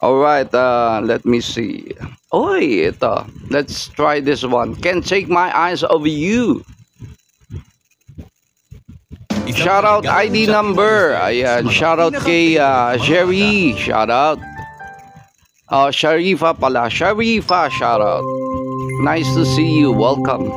All right, let me see. Oy, ito. Let's try this one. Can't take my eyes off you. Shoutout ID number. Ayan, shoutout kay Jerry. Shoutout. Oh, Sharifa pala. Sharifa, shoutout. Nice to see you. Welcome.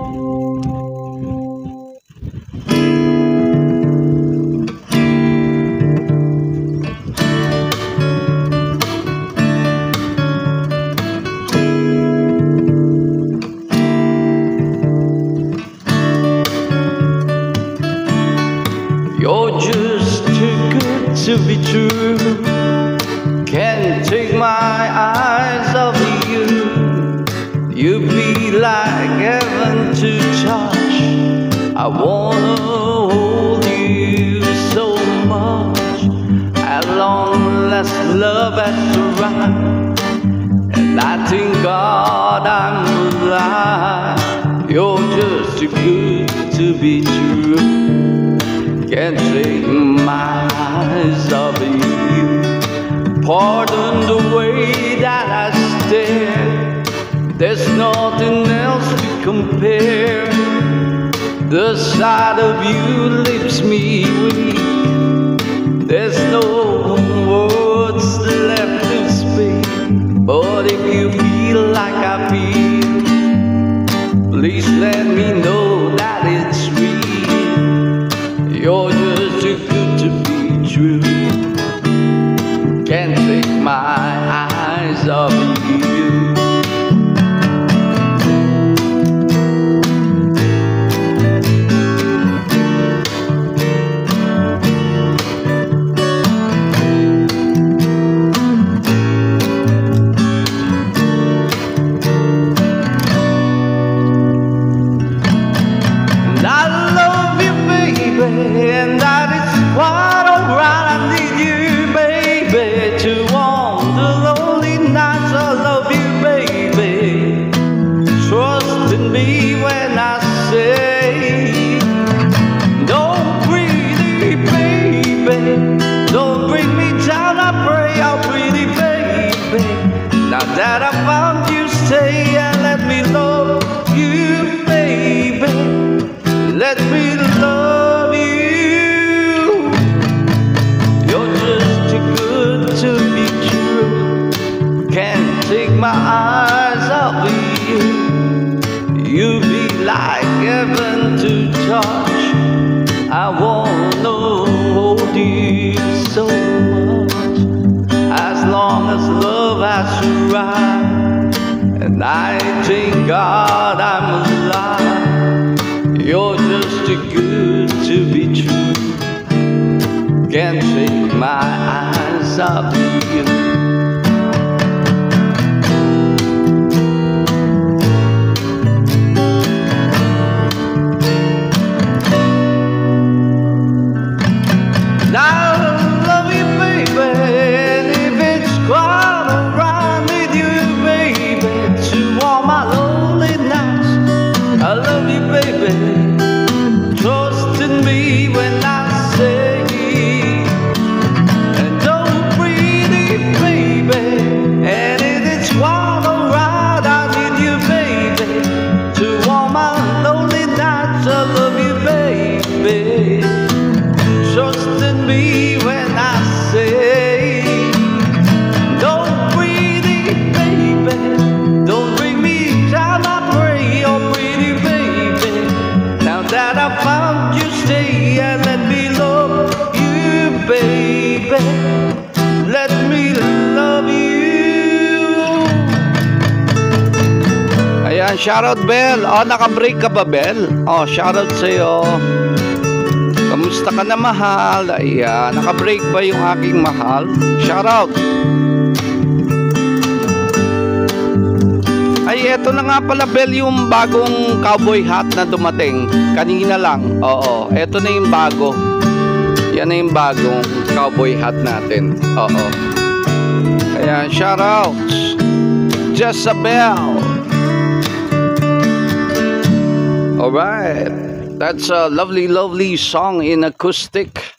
You're just too good to be true. Can't take my eyes off you. You be like heaven to touch. I wanna hold you so much. At long last love has arrived, and I thank God I'm alive. You're just too good to be true. Can't take my eyes off you. Pardon the way that I stare. There's nothing else to compare. The sight of you leaves me weak. There's no words left to speak. But if you feel like I feel, please let me know that it's real. You're just too good to be true. Can't take my eyes off you. And that is quite alright. I need you, baby, to warm the lonely nights. I love you, baby. Trust in me when I say, don't pretty baby, don't bring me down. I pray, oh pretty baby. Now that I found you, stay and let me love you, baby. Let me love. Take my eyes off of you. You be like heaven to touch. I wanna hold you so much. As long as love has arrived, and I thank God I'm alive. You're just too good to be true. Can't take my eyes off of you. Trust in me when I say, and don't pretty baby, and it is quite alright. I need you, baby, to warm my lonely nights. I love you, baby. Trust in me when I say, don't pretty baby, don't bring me down. I pray, oh pretty baby. Now that I found you, stay and let me love you, baby. Let me love you. Ayan, shoutout Bel. Oh, naka-break ka ba, Bel? Oh, shoutout sa'yo. Kamusta ka na, mahal? Ayan, naka-break ba yung aking mahal? Shoutout. Ay, eto na nga pala, Bel, yung bagong cowboy hat na dumating. Kanina lang. Oo, eto na yung bago. Yan na yung bagong cowboy hat natin. Oo. Ayan, shoutouts. Jezabel. Alright. That's a lovely, lovely song in acoustic.